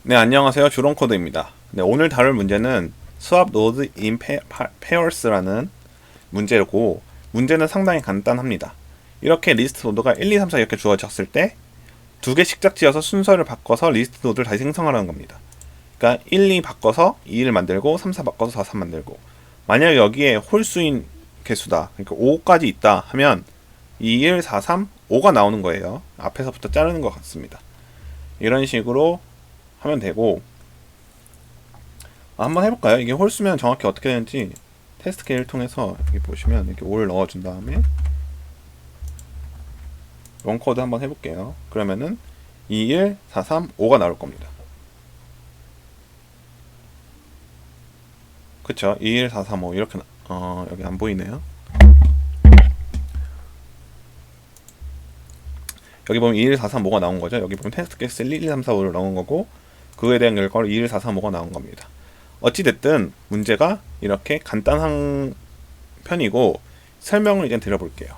네, 안녕하세요. 주롱코드입니다. 네, 오늘 다룰 문제는 swap node in pairs라는 문제고, 문제는 상당히 간단합니다. 이렇게 리스트 노드가 1, 2, 3, 4 이렇게 주어졌을 때 두 개씩 짝지어서 순서를 바꿔서 리스트 노드를 다시 생성하라는 겁니다. 그러니까 1, 2 바꿔서 2를 만들고 3, 4 바꿔서 4, 3 만들고, 만약 여기에 홀수인 개수다, 그러니까 5까지 있다 하면 2, 1, 4, 3, 5가 나오는 거예요. 앞에서부터 자르는 것 같습니다. 이런 식으로 하면 되고, 한번 해볼까요? 이게 홀수면 정확히 어떻게 되는지 테스트 케이를 통해서 여기 보시면 이렇게 5를 넣어준 다음에 롱코드 한번 해볼게요. 그러면은 2, 1, 4, 3, 5가 나올 겁니다. 그쵸? 2, 1, 4, 3, 5 이렇게 여기 안 보이네요. 여기 보면 2, 1, 4, 3, 5가 나온 거죠. 여기 보면 테스트 케이스 1, 2, 3, 4, 5를 넣은 거고, 그거에 대한 결과로 2, 1, 4, 3, 5가 나온 겁니다. 어찌됐든 문제가 이렇게 간단한 편이고, 설명을 이제 드려볼게요.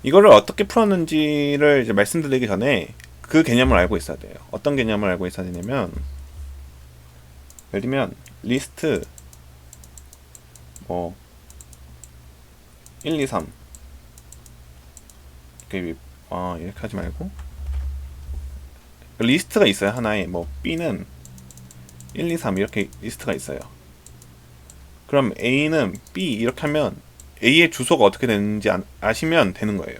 이거를 어떻게 풀었는지를 이제 말씀드리기 전에 그 개념을 알고 있어야 돼요. 어떤 개념을 알고 있어야 되냐면, 예를 들면 리스트 뭐 1, 2, 3 이렇게 하지 말고 리스트가 있어요. 하나에 뭐 B는 1, 2, 3 이렇게 리스트가 있어요. 그럼 A는 B 이렇게 하면 A의 주소가 어떻게 되는지 아시면 되는 거예요.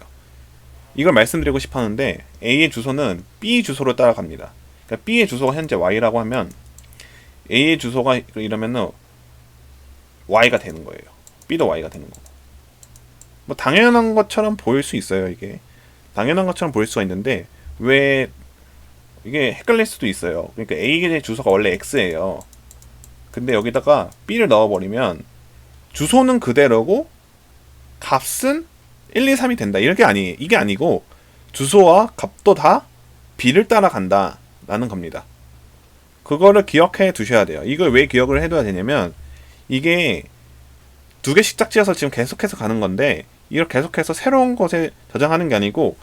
이걸 말씀드리고 싶었는데 A의 주소는 B 주소로 따라갑니다. 그러니까 B의 주소가 현재 Y라고 하면 A의 주소가 이러면은 Y가 되는 거예요. B도 Y가 되는 거고. 뭐 당연한 것처럼 보일 수 있어요. 이게 당연한 것처럼 보일 수가 있는데 왜 이게 헷갈릴 수도 있어요. 그러니까 A의 주소가 원래 X예요. 근데 여기다가 B를 넣어버리면 주소는 그대로고 값은 1, 2, 3이 된다. 이게 아니고 주소와 값도 다 B를 따라간다 라는 겁니다. 그거를 기억해 두셔야 돼요. 이걸 왜 기억을 해둬야 되냐면 이게 두 개씩 짝지어서 지금 계속해서 가는 건데 이걸 계속해서 새로운 곳에 저장하는 게 아니고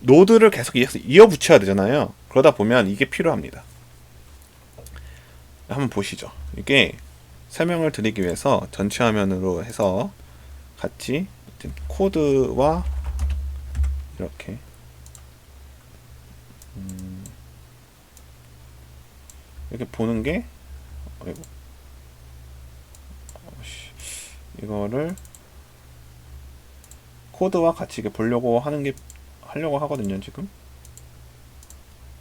노드를 계속 이어붙여야 되잖아요. 그러다 보면 이게 필요합니다. 한번 보시죠. 이게 설명을 드리기 위해서 전체 화면으로 해서 같이 코드와 이렇게 이렇게 보는 게 이거를 코드와 같이 이렇게 보려고 하려고 하거든요. 지금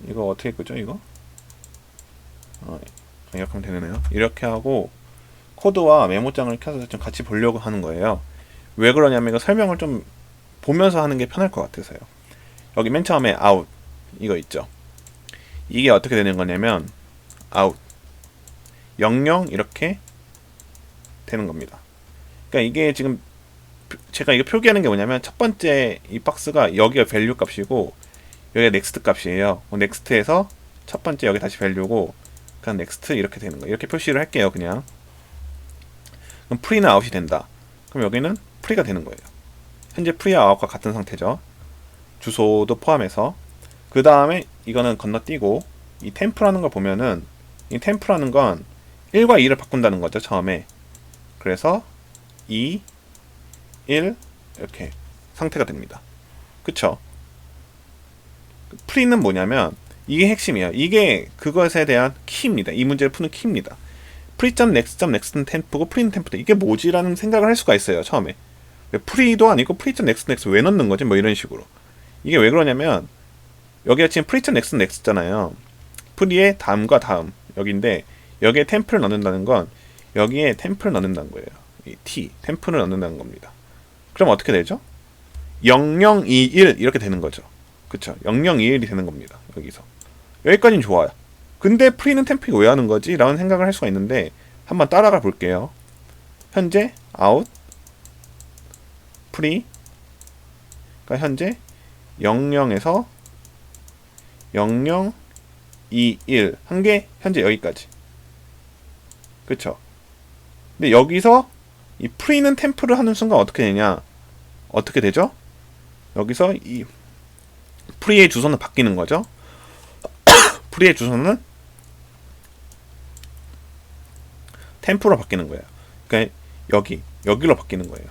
이거 어떻게 끄죠? 이거 이렇게 하면 되네요. 이렇게 하고 코드와 메모장을 켜서 좀 같이 보려고 하는 거예요. 왜 그러냐면 이거 설명을 좀 보면서 하는 게 편할 것 같아서요. 여기 맨 처음에 out 이거 있죠. 이게 어떻게 되는 거냐면 out 00 이렇게 되는 겁니다. 그러니까 이게 지금 제가 이거 표기하는 게 뭐냐면 첫 번째 이 박스가 여기가 밸류 값이고 여기가 넥스트 값이에요. 넥스트에서 첫 번째 여기 다시 밸류고 그냥 넥스트 이렇게 되는 거예요. 이렇게 표시를 할게요. 그냥 그럼 프리는 아웃이 된다. 그럼 여기는 프리가 되는 거예요. 현재 프리와 아웃과 같은 상태죠. 주소도 포함해서. 그 다음에 이거는 건너뛰고 이 템프라는 걸 보면은 이 템프라는 건 1과 2를 바꾼다는 거죠. 처음에. 그래서 2, 1 이렇게 상태가 됩니다. 그쵸? 프리는 뭐냐면 이게 핵심이에요. 이게 그것에 대한 키입니다. 이 문제를 푸는 키입니다. 프리.next.next는 템프고 프리는 템프다. 이게 뭐지라는 생각을 할 수가 있어요. 처음에. 프리도 아니고 프리.next.next 왜 넣는 거지? 뭐 이런 식으로. 이게 왜 그러냐면 여기가 지금 프리.next.next잖아요. 프리의 다음과 다음 여기인데 여기에 템프를 넣는다는 건 여기에 템프를 넣는다는 거예요. 이 t 템프를 넣는다는 겁니다. 그럼 어떻게 되죠? 0021 이렇게 되는 거죠. 그쵸? 0021이 되는 겁니다. 여기서. 여기까지는 좋아요. 근데 프리는 템프가 왜 하는 거지? 라는 생각을 할 수가 있는데 한번 따라가 볼게요. 현재 out 프리 그러니까 현재 00에서 0021 한 게 현재 여기까지. 그쵸? 근데 여기서 이 프리는 템프를 하는 순간 어떻게 되냐? 어떻게 되죠? 여기서 이 프리의 주소는 바뀌는 거죠. 프리의 주소는 템프로 바뀌는 거예요. 그러니까 여기로 바뀌는 거예요.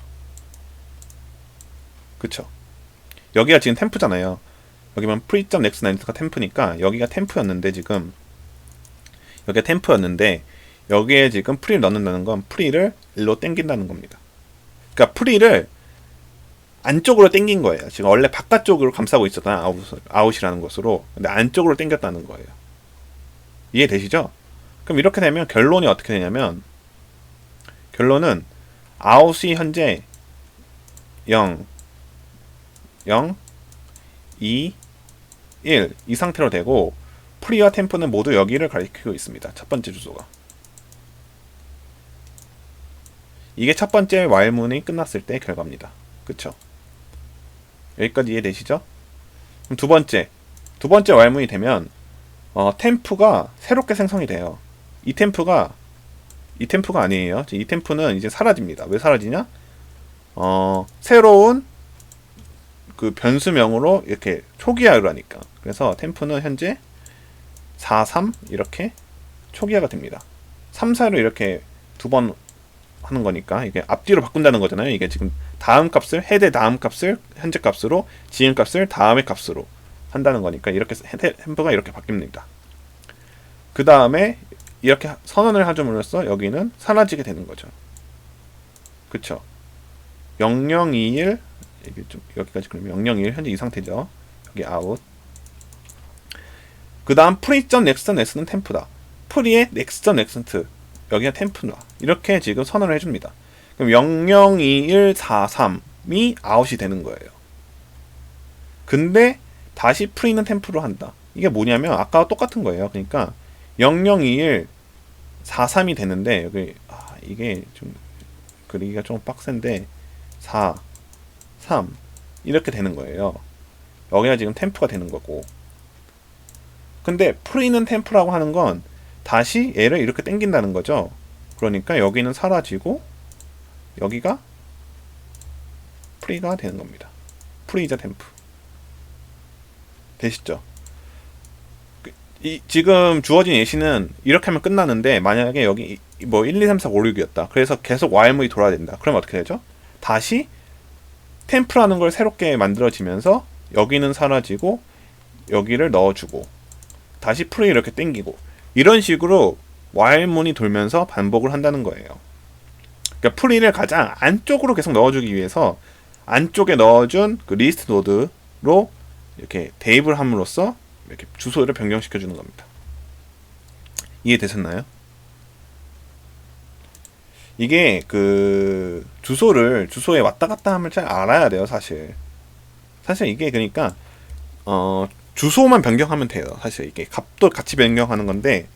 그쵸? 여기가 지금 템프잖아요. 여기면 pre.next가 템프니까 여기가 템프였는데 지금 여기가 템프였는데 여기에 지금 프리를 넣는다는 건 프리를 일로 당긴다는 겁니다. 그러니까 프리를 안쪽으로 당긴 거예요. 지금 원래 바깥쪽으로 감싸고 있었던 아웃이라는 것으로 근데 안쪽으로 당겼다는 거예요. 이해되시죠? 그럼 이렇게 되면 결론이 어떻게 되냐면 결론은 아웃이 현재 0, 0, 2, 1 이 상태로 되고 프리와 템프는 모두 여기를 가리키고 있습니다. 첫 번째 주소가. 이게 첫 번째 while문이 끝났을 때 결과입니다. 그쵸? 여기까지 이해되시죠? 그럼 두 번째 while문이 되면 템프가 새롭게 생성이 돼요. 이 템프가 아니에요. 이 템프는 이제 사라집니다. 왜 사라지냐? 새로운 그 변수명으로 이렇게 초기화를 하니까. 그래서 템프는 현재 4, 3 이렇게 초기화가 됩니다. 3, 4로 이렇게 두 번 하는 거니까 이게 앞뒤로 바꾼다는 거잖아요. 이게 지금 다음 값을 해대 다음 값을 현재 값으로 지금 값을 다음의 값으로 한다는 거니까 이렇게 템프가 이렇게 바뀝니다. 그 다음에 이렇게 선언을 하줌으로써 여기는 사라지게 되는 거죠. 그쵸? 0021 여기까지 그러면 0021 현재 이 상태죠. 여기 아웃. 그 다음 pre.next는 템프다. 프리의 next 여기가 템프다. 이렇게 지금 선언을 해줍니다. 그럼 002143이 아웃이 되는 거예요. 근데 다시 프리는 템프로 한다. 이게 뭐냐면 아까와 똑같은 거예요. 그러니까 002143이 되는데 여기 이게 좀 그리기가 좀 빡센데 4, 3 이렇게 되는 거예요. 여기가 지금 템프가 되는 거고. 근데 프리는 템프라고 하는 건 다시 얘를 이렇게 당긴다는 거죠. 그러니까 여기는 사라지고 여기가 프리가 되는 겁니다. 프리이자 템프. 되시죠? 지금 주어진 예시는 이렇게 하면 끝나는데 만약에 여기 뭐 1, 2, 3, 4, 5, 6이었다. 그래서 계속 while문이 돌아야 된다. 그럼 어떻게 되죠? 다시 템프라는 걸 새롭게 만들어지면서 여기는 사라지고 여기를 넣어주고 다시 프리 이렇게 당기고 이런 식으로 while문이 돌면서 반복을 한다는 거예요. 그러니까 프리를 가장 안쪽으로 계속 넣어주기 위해서 안쪽에 넣어준 그 리스트 노드로 이렇게 대입을 함으로써 이렇게 주소를 변경시켜 주는 겁니다. 이해되셨나요? 이게 그 주소에 왔다 갔다 함을 잘 알아야 돼요. 사실 이게 그러니까 주소만 변경하면 돼요. 사실 이게 값도 같이 변경하는 건데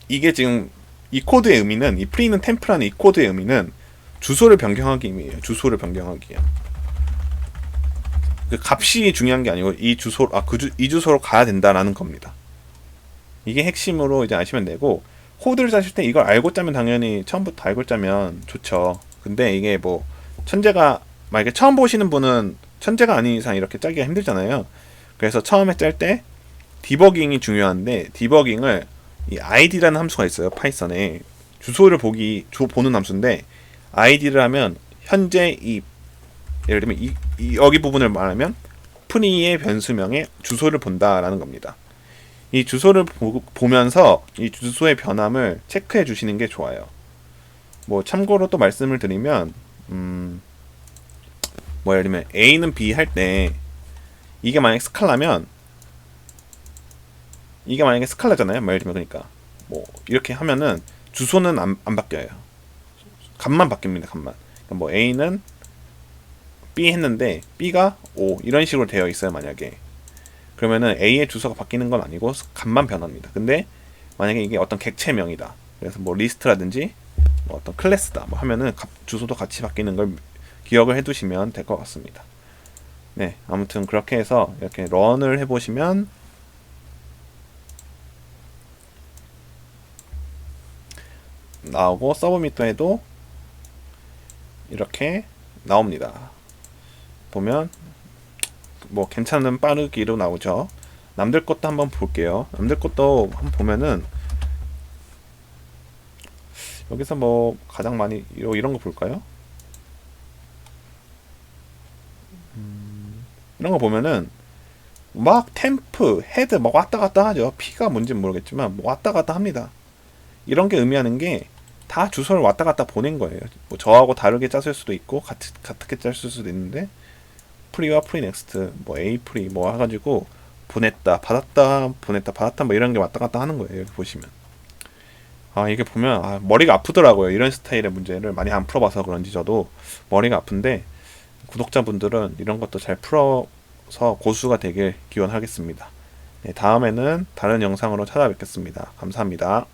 이게 지금 이 코드의 의미는 이 프리는 템프라는 이 코드의 의미는 주소를 변경하기 의미예요. 주소를 변경하기요. 그 값이 중요한 게 아니고 이 주소로 가야 된다라는 겁니다. 이게 핵심으로 이제 아시면 되고 코드를 짜실 때 이걸 알고 짜면 당연히 처음부터 알고 짜면 좋죠. 근데 이게 뭐 만약에 처음 보시는 분은 천재가 아닌 이상 이렇게 짜기가 힘들잖아요. 그래서 처음에 짤 때 디버깅이 중요한데 디버깅을 이 id라는 함수가 있어요. 파이썬에 주소를 보는 함수인데 id를 하면 현재 예를 들면 여기 부분을 말하면 프리의 변수명의 주소를 본다라는 겁니다. 이 주소를 보면서 이 주소의 변함을 체크해 주시는 게 좋아요. 뭐 참고로 또 말씀을 드리면 뭐 예를 들면 A는 B 할 때 이게 만약에 스칼라잖아요. 뭐 예를 들면 그러니까 뭐 이렇게 하면은 주소는 안 바뀌어요. 값만 바뀝니다. 값만. 그러니까 뭐 A는 B 했는데 B가 O 이런 식으로 되어 있어요. 만약에 그러면은 A의 주소가 바뀌는 건 아니고 값만 변합니다. 근데 만약에 이게 어떤 객체명이다. 그래서 뭐 리스트라든지 뭐 어떤 클래스다. 뭐 하면은 주소도 같이 바뀌는 걸 기억을 해두시면 될 것 같습니다. 네, 아무튼 그렇게 해서 이렇게 런을 해보시면 나오고 서브미터 해도 이렇게 나옵니다. 보면 뭐 괜찮은 빠르기로 나오죠. 남들 것도 한번 볼게요. 남들 것도 한번 보면은 여기서 뭐 가장 많이 이런 거 볼까요? 이런 거 보면은 막 템프, 헤드 막 왔다 갔다 하죠. P가 뭔지 모르겠지만 뭐 왔다 갔다 합니다. 이런 게 의미하는 게 다 주소를 왔다 갔다 보낸 거예요. 뭐 저하고 다르게 짰을 수도 있고 같게 짰을 수도 있는데 프리와 프리 넥스트, 뭐 A 프리 뭐 해가지고 보냈다, 받았다, 보냈다, 받았다 뭐 이런 게 왔다 갔다 하는 거예요. 여기 보시면. 아 이게 보면 머리가 아프더라고요. 이런 스타일의 문제를 많이 안 풀어봐서 그런지 저도 머리가 아픈데 구독자분들은 이런 것도 잘 풀어서 고수가 되길 기원하겠습니다. 네, 다음에는 다른 영상으로 찾아뵙겠습니다. 감사합니다.